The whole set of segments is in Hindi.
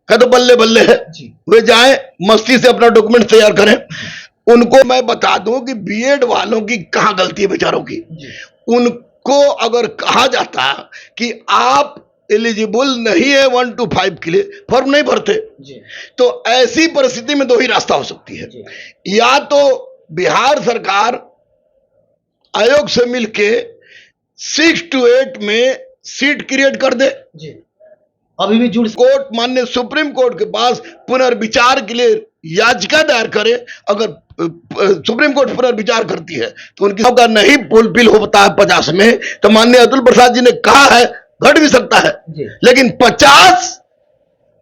का तो बल्ले बल्ले है, वे जाएं मस्ती से अपना डॉक्यूमेंट तैयार करें। उनको मैं बता दूं कि बीएड वालों की कहां गलती है बेचारों की। उनको अगर कहा जाता कि आप एलिजिबल नहीं है 1 to 5 के लिए, फॉर्म नहीं भरते, तो ऐसी परिस्थिति में दो ही रास्ता हो सकती है। या तो बिहार सरकार आयोग से मिलके 6 to 8 में सीट क्रिएट कर दे, अभी भी जुड़ कोर्ट माननीय सुप्रीम कोर्ट के पास पुनर्विचार के लिए याचिका दायर करे। अगर सुप्रीम कोर्ट पुनर्विचार करती है तो उनकी का नहीं फुलफिल होता है 50 में, तो माननीय अतुल प्रसाद जी ने कहा है घट भी सकता है, लेकिन 50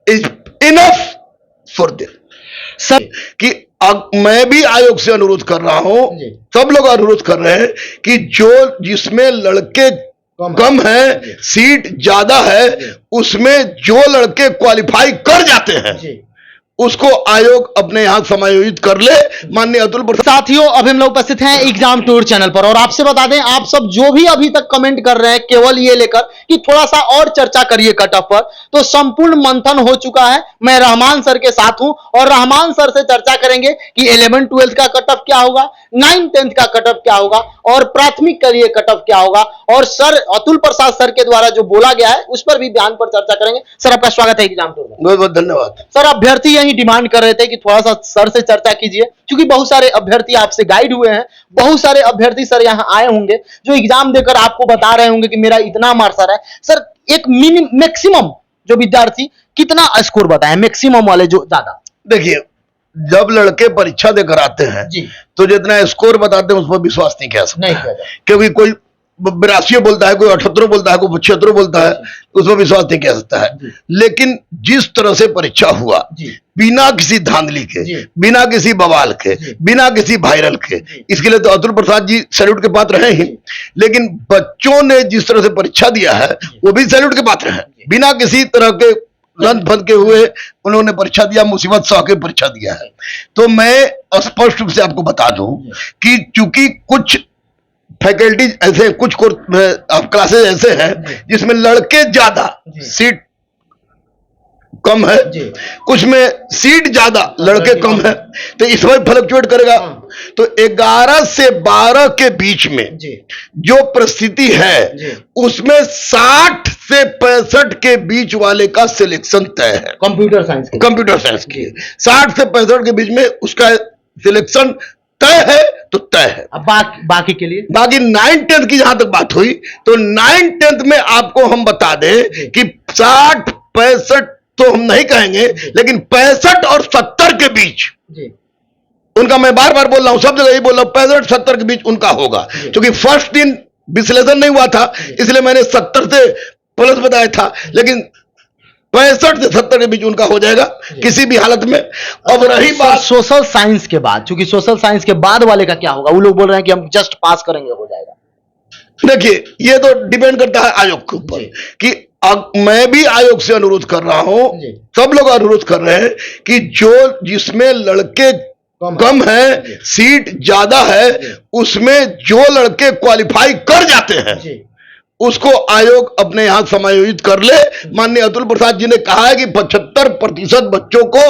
is enough for their. Sir कि मैं भी आयोग से अनुरोध कर रहा हूं, सब लोग अनुरोध कर रहे हैं कि जो जिसमें लड़के कम है, सीट ज्यादा है, उसमें जो लड़के क्वालिफाई कर जाते हैं उसको आयोग अपने यहां समायोजित कर ले। माननीय अतुल प्रसाद साथियों, अभी हम लोग उपस्थित हैं एग्जाम टूर चैनल पर और आपसे बता दें, आप सब जो भी अभी तक कमेंट कर रहे हैं केवल ये लेकर कि थोड़ा सा और चर्चा करिए कट ऑफ पर, तो संपूर्ण मंथन हो चुका है। मैं रहमान सर के साथ हूं और रहमान सर से चर्चा करेंगे कि 11 12 का कट ऑफ क्या होगा, 9 10 का कट ऑफ क्या होगा और प्राथमिक के लिए कट ऑफ क्या होगा, और सर अतुल प्रसाद सर के द्वारा जो बोला गया है उस पर भी ध्यान पर चर्चा करेंगे। सर आपका स्वागत है एग्जाम टूर में। बहुत बहुत धन्यवाद। सर अभ्यर्थी यही डिमांड कर रहे थे कि थोड़ा सा सर से चर्चा कीजिए, क्योंकि बहुत सारे अभ्यर्थी आपसे गाइड हुए हैं, बहुत सारे अभ्यर्थी सर यहाँ आए होंगे जो एग्जाम देकर आपको बता रहे होंगे कि मेरा इतना मार्क्स आ रहा है। सर एक मैक्सिमम जो विद्यार्थी कितना स्कोर बताएं, मैक्सिमम वाले जो ज्यादा। देखिए, जब लड़के परीक्षा देकर आते हैं तो जितना स्कोर बताते हैं उस पर विश्वास नहीं किया सकता, क्योंकि कोई 82 बोलता है, कोई 78 बोलता है, कोई 76 बोलता है, उस पर विश्वास नहीं किया सकता है। लेकिन जिस तरह से परीक्षा हुआ, बिना किसी धांधली के, बिना किसी बवाल के, बिना किसी वायरल के, इसके लिए तो अतुल प्रसाद जी सैल्यूट के पात्र हैं ही, लेकिन बच्चों ने जिस तरह से परीक्षा दिया है वो भी सैल्यूट के पात्र हैं। बिना किसी तरह के रंध फंद के हुए उन्होंने परीक्षा दिया, मुसीबत सह के परीक्षा दिया है। तो मैं स्पष्ट रूप से आपको बता दूं कि चूंकि कुछ फैकल्टीज ऐसे, कुछ क्लासेस ऐसे हैं जिसमें लड़के ज्यादा, सीट कम है, कुछ में सीट ज्यादा, लड़के कम है, तो इसमें फ्लक्चुएट करेगा। तो 11 से 12 के बीच में जो परिस्थिति है उसमें 60 से 65 के बीच वाले का सिलेक्शन तय है। कंप्यूटर साइंस की 60 से 65 के बीच में उसका सिलेक्शन तय है, तो तय है। अब बाकी के लिए, बाकी 9 10 की जहां तक बात हुई, तो 9 10 में आपको हम बता दें कि 60 65 तो हम नहीं कहेंगे, लेकिन 65 और 70 के बीच उनका, मैं बार बार बोल रहा हूं, सब जगह यही बोल रहा हूं, 65 70 के बीच उनका होगा। क्योंकि फर्स्ट दिन विश्लेषण नहीं हुआ था, इसलिए मैंने 70 से प्लस बताया था, लेकिन 65 से 70 के बीच उनका हो जाएगा किसी भी हालत में। अब रही बात सोशल साइंस के बाद, क्योंकि सोशल साइंस के बाद वाले का क्या होगा, वो लोग बोल रहे हैं कि हम जस्ट पास करेंगे, हो जाएगा। देखिए, ये तो डिपेंड करता है आयोग के ऊपर कि मैं भी आयोग से अनुरोध कर रहा हूं, सब लोग अनुरोध कर रहे हैं कि जो जिसमें लड़के कम है, सीट ज्यादा है, उसमें जो लड़के क्वालिफाई कर जाते हैं उसको आयोग अपने यहां समायोजित कर ले। माननीय अतुल प्रसाद जी ने कहा है कि 75% बच्चों को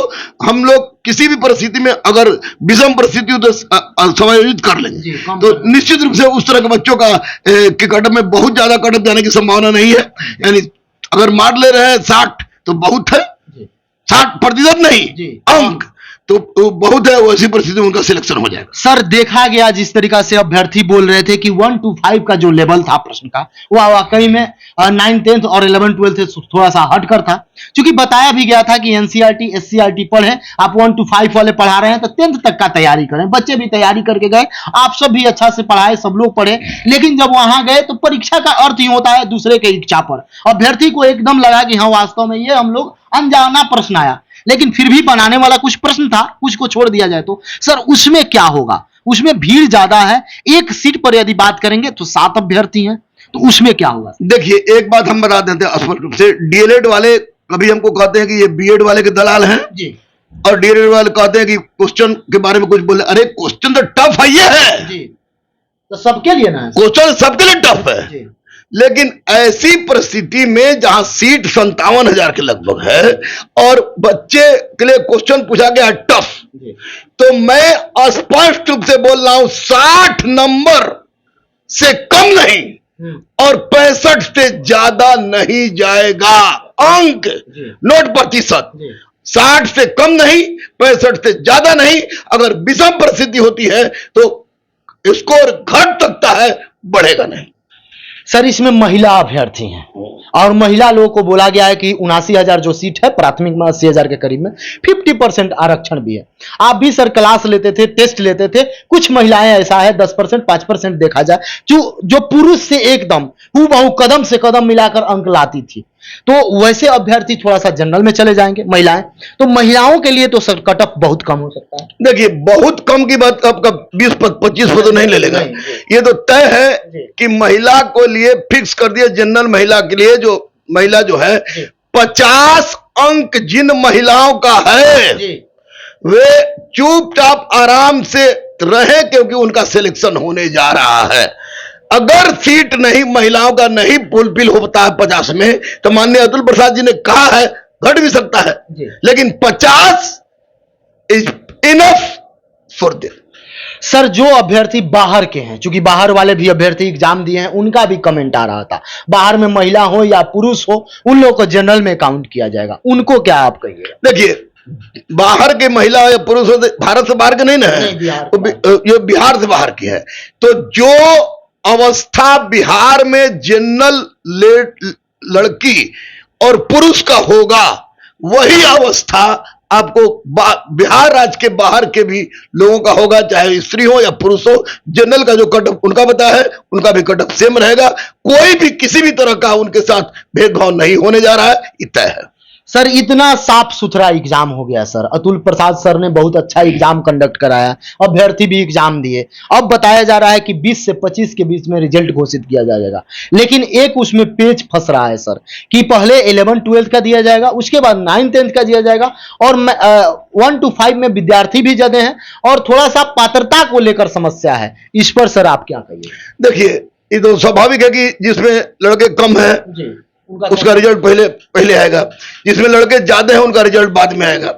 हम लोग किसी भी परिस्थिति में, अगर विषम परिस्थिति हो तो समायोजित कर लेंगे। तो निश्चित रूप से उस तरह के बच्चों का के कट ऑफ में बहुत ज्यादा कट ऑफ जाने की संभावना नहीं है। यानी अगर मार ले रहे हैं 60 तो बहुत है, 60% नहीं अंक तो बहुत है, वैसी परिस्थिति में उनका सिलेक्शन हो जाएगा। सर देखा गया जिस तरीका से अभ्यर्थी बोल रहे थे कि 1 to 5 का जो लेवल था प्रश्न का, वो वाकई में 9 10 और 11 12 से थोड़ा सा हटकर था। क्योंकि बताया भी गया था कि एनसीईआरटी एससीईआरटी पढ़े, आप 1 to 5 वाले पढ़ा रहे हैं तो 10th तक का तैयारी करें। बच्चे भी तैयारी करके गए, आप सब भी अच्छा से पढ़ाए, सब लोग पढ़े, लेकिन जब वहां गए तो परीक्षा का अर्थ ही होता है दूसरे के इच्छा पर। अभ्यर्थी को एकदम लगा कि हाँ वास्तव में ये हम लोग अनजाना प्रश्न आया, लेकिन फिर भी बनाने वाला कुछ प्रश्न था, कुछ को छोड़ दिया जाए तो सर उसमें क्या होगा? उसमें भीड़ ज्यादा है, एक सीट पर यदि बात करेंगे तो 7 अभ्यर्थी हैं, तो उसमें क्या होगा? देखिए, एक बात हम बता देते हैं स्पष्ट रूप से, डीएलएड वाले कभी हमको कहते हैं कि ये बीएड वाले के दलाल हैं जी, और डीएलएड वाले कहते हैं कि क्वेश्चन के बारे में कुछ बोले। अरे क्वेश्चन तो टफ है, ये है जी, तो सबके लिए ना, क्वेश्चन सबके लिए टफ है। लेकिन ऐसी परिस्थिति में जहां सीट 57,000 के लगभग है और बच्चे के लिए क्वेश्चन पूछा गया टफ, तो मैं स्पष्ट रूप से बोल रहा हूं 60 नंबर से कम नहीं और 65 से ज्यादा नहीं जाएगा अंक, नोट प्रतिशत। 60 से कम नहीं, 65 से ज्यादा नहीं। अगर विषम परिस्थिति होती है तो स्कोर घट सकता है, बढ़ेगा नहीं। सर इसमें महिला अभ्यर्थी हैं और महिला लोगों को बोला गया है कि 79,000 जो सीट है प्राथमिक में 80,000 के करीब में 50% आरक्षण भी है। आप भी सर क्लास लेते थे, टेस्ट लेते थे, कुछ महिलाएं ऐसा है 10% 5% देखा जाए जो पुरुष से एकदम हूबहू कदम से कदम मिलाकर अंक लाती थी, तो वैसे अभ्यर्थी थोड़ा सा जनरल में चले जाएंगे महिलाएं, तो महिलाओं के लिए तो सर कटअप बहुत कम हो सकता है। देखिए बहुत कम की बात आपका 20-25 तो नहीं ले लेगा, ये तो तय है कि महिला को लिए फिक्स कर दिया। जनरल महिला के लिए जो महिला जो है 50 अंक जिन महिलाओं का है वे चुपचाप आराम से रहे, क्योंकि उनका सिलेक्शन होने जा रहा है। अगर सीट नहीं महिलाओं का नहीं फुलफिल होता है 50 में, तो माननीय अतुल प्रसाद जी ने कहा है घट भी सकता है, लेकिन 50 is enough for this. Sir जो अभ्यर्थी बाहर के हैं, चूंकि बाहर वाले भी अभ्यर्थी एग्जाम दिए हैं, उनका भी कमेंट आ रहा था, बाहर में महिला हो या पुरुष हो उन लोगों को जनरल में काउंट किया जाएगा, उनको क्या आप कहिएगा? देखिए बाहर के महिला या पुरुष हो, भारत से बाहर के नहीं ना है, ये बिहार से बाहर की है, तो जो अवस्था बिहार में जनरल लड़की और पुरुष का होगा वही अवस्था आपको बिहार राज्य के बाहर के भी लोगों का होगा, चाहे स्त्री हो या पुरुष हो। जनरल का जो कटअप उनका बताया है उनका भी कटअप सेम रहेगा, कोई भी किसी भी तरह का उनके साथ भेदभाव नहीं होने जा रहा है, ये तय है। सर इतना साफ सुथरा एग्जाम हो गया सर, अतुल प्रसाद सर ने बहुत अच्छा एग्जाम कंडक्ट कराया, अभ्यर्थी भी एग्जाम दिए, अब बताया जा रहा है कि 20 से 25 के बीच में रिजल्ट घोषित किया जाएगा, लेकिन एक उसमें पेच फंस रहा है सर कि पहले 11-12 का दिया जाएगा, उसके बाद 9-10 का दिया जाएगा और 1 to 5 में विद्यार्थी भी ज्यादा हैं और थोड़ा सा पात्रता को लेकर समस्या है, इस पर सर आप क्या कहिए? देखिए ये तो स्वाभाविक है कि जिसमें लड़के कम है उसका रिजल्ट पहले आएगा, जिसमें लड़के ज्यादा हैं उनका रिजल्ट बाद में आएगा।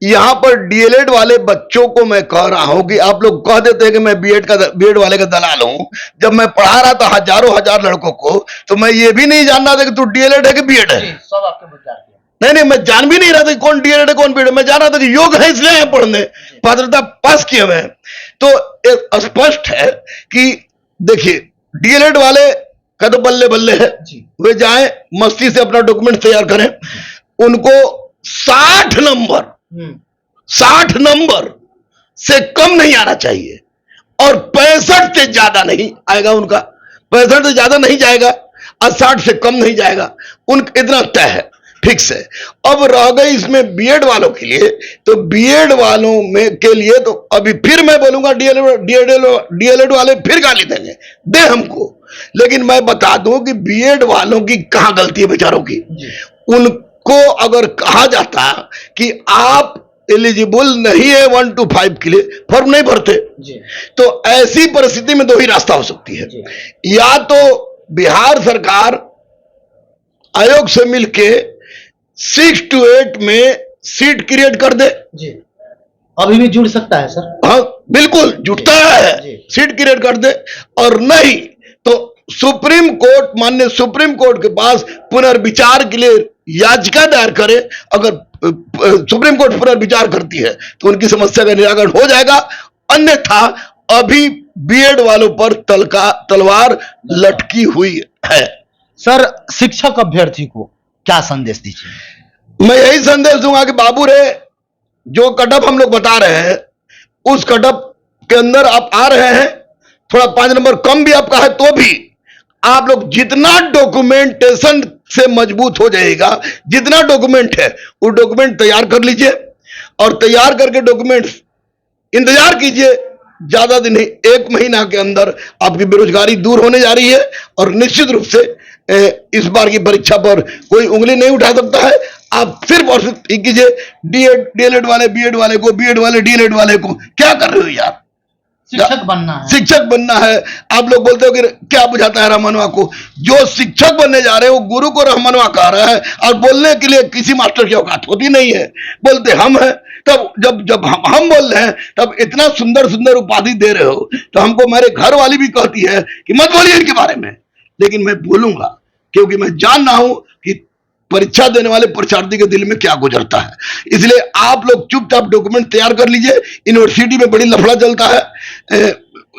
यहां पर डीएलएड वाले बच्चों को मैं कह रहा हूं कि आप लोग कह देते हैं कि मैं बीएड वाले का दलाल हूं। जब मैं पढ़ा रहा था हजार लड़कों को, तो मैं ये भी नहीं जान रहा था कि तू डीएलएड है कि बीएड है। सब आपके विद्यार्थी नहीं, मैं जान भी नहीं रहा था कौन डीएलएड है कौन बीएड है। मैं जान रहा था कि योग है इसलिए है पढ़ने, पात्रता पास किए हुए हैं। तो स्पष्ट है कि देखिए डीएलएड वाले का तो बल्ले बल्ले है, वे जाएं मस्ती से अपना डॉक्यूमेंट तैयार करें। उनको 60 नंबर से कम नहीं आना चाहिए और 65 से ज्यादा नहीं आएगा उनका, 65 से ज्यादा नहीं जाएगा और 60 से कम नहीं जाएगा, उनका इतना तय है, फिक्स है। अब रह गई इसमें बीएड वालों के लिए, तो बीएड वालों में के लिए तो अभी फिर मैं बोलूंगा डीएलएड वाले फिर गाली देंगे, दे हमको, लेकिन मैं बता दूं कि बीएड वालों की कहां गलती है बेचारों की। उनको अगर कहा जाता कि आप एलिजिबल नहीं है 1 to 5 के लिए, फॉर्म नहीं भरते, तो ऐसी परिस्थिति में दो ही रास्ता हो सकती है, या तो बिहार सरकार आयोग से मिलके 6 to 8 में सीट क्रिएट कर दे। अभी भी जुड़ सकता है सर? हाँ बिल्कुल जुटता है, सीट क्रिएट कर दे, और नहीं तो सुप्रीम कोर्ट, माननीय सुप्रीम कोर्ट के पास पुनर्विचार के लिए याचिका दायर करे। अगर सुप्रीम कोर्ट पुनर्विचार करती है तो उनकी समस्या का निराकरण हो जाएगा, अन्यथा अभी बीएड वालों पर तलवार लटकी हुई है। सर शिक्षक अभ्यर्थी को क्या संदेश दीजिए? मैं यही संदेश दूंगा कि बाबू रे, जो कटअप हम लोग बता रहे हैं उस कटअप के अंदर आप आ रहे हैं, थोड़ा 5 नंबर कम भी आपका है तो भी आप लोग जितना डॉक्यूमेंटेशन से मजबूत हो जाएगा, जितना डॉक्यूमेंट है वो डॉक्यूमेंट तैयार कर लीजिए और तैयार करके डॉक्यूमेंट्स इंतजार कीजिए, ज्यादा दिन नहीं 1 महीना के अंदर आपकी बेरोजगारी दूर होने जा रही है और निश्चित रूप से इस बार की परीक्षा पर कोई उंगली नहीं उठा सकता है। आप सिर्फ और सिर्फ कीजिए डीएलएड वाले बीएड वाले को, बीएड वाले डीएलएड वाले को, क्या कर रहे हो यार? शिक्षक बनना है। शिक्षक बनना है। आप लोग बोलते हो कि क्या बुझाता है रहमानुआ को? जो शिक्षक बनने जा रहे हैं वो गुरु को रहमानुआ कह रहा है, और बोलने के लिए किसी मास्टर की औकात होती नहीं है। बोलते हम हैं, तब जब हम बोल रहे हैं तब इतना सुंदर सुंदर उपाधि दे रहे हो, तो हमको मेरे घर वाली भी कहती है कि मत बोलिए इनके बारे में, लेकिन मैं बोलूंगा क्योंकि मैं जान रहा हूं कि परीक्षा देने वाले परीक्षार्थी के दिल में क्या गुजरता है। इसलिए आप लोग चुपचाप डॉक्यूमेंट तैयार कर लीजिए। यूनिवर्सिटी में बड़ी लफड़ा चलता है,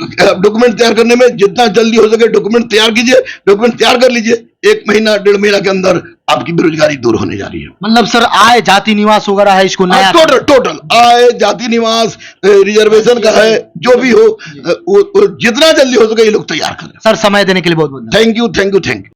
डॉक्यूमेंट तैयार करने में जितना जल्दी हो सके डॉक्यूमेंट तैयार कीजिए। डॉक्यूमेंट तैयार कर लीजिए, 1 महीना 1.5 महीना के अंदर आपकी बेरोजगारी दूर होने जा रही है। मतलब सर आय जाति निवास वगैरह है, इसको नया टोटल आय जाति निवास रिजर्वेशन का है, जो भी हो वो जितना जल्दी हो सके ये लोग तैयार करें। सर समय देने के लिए बहुत बहुत थैंक यू।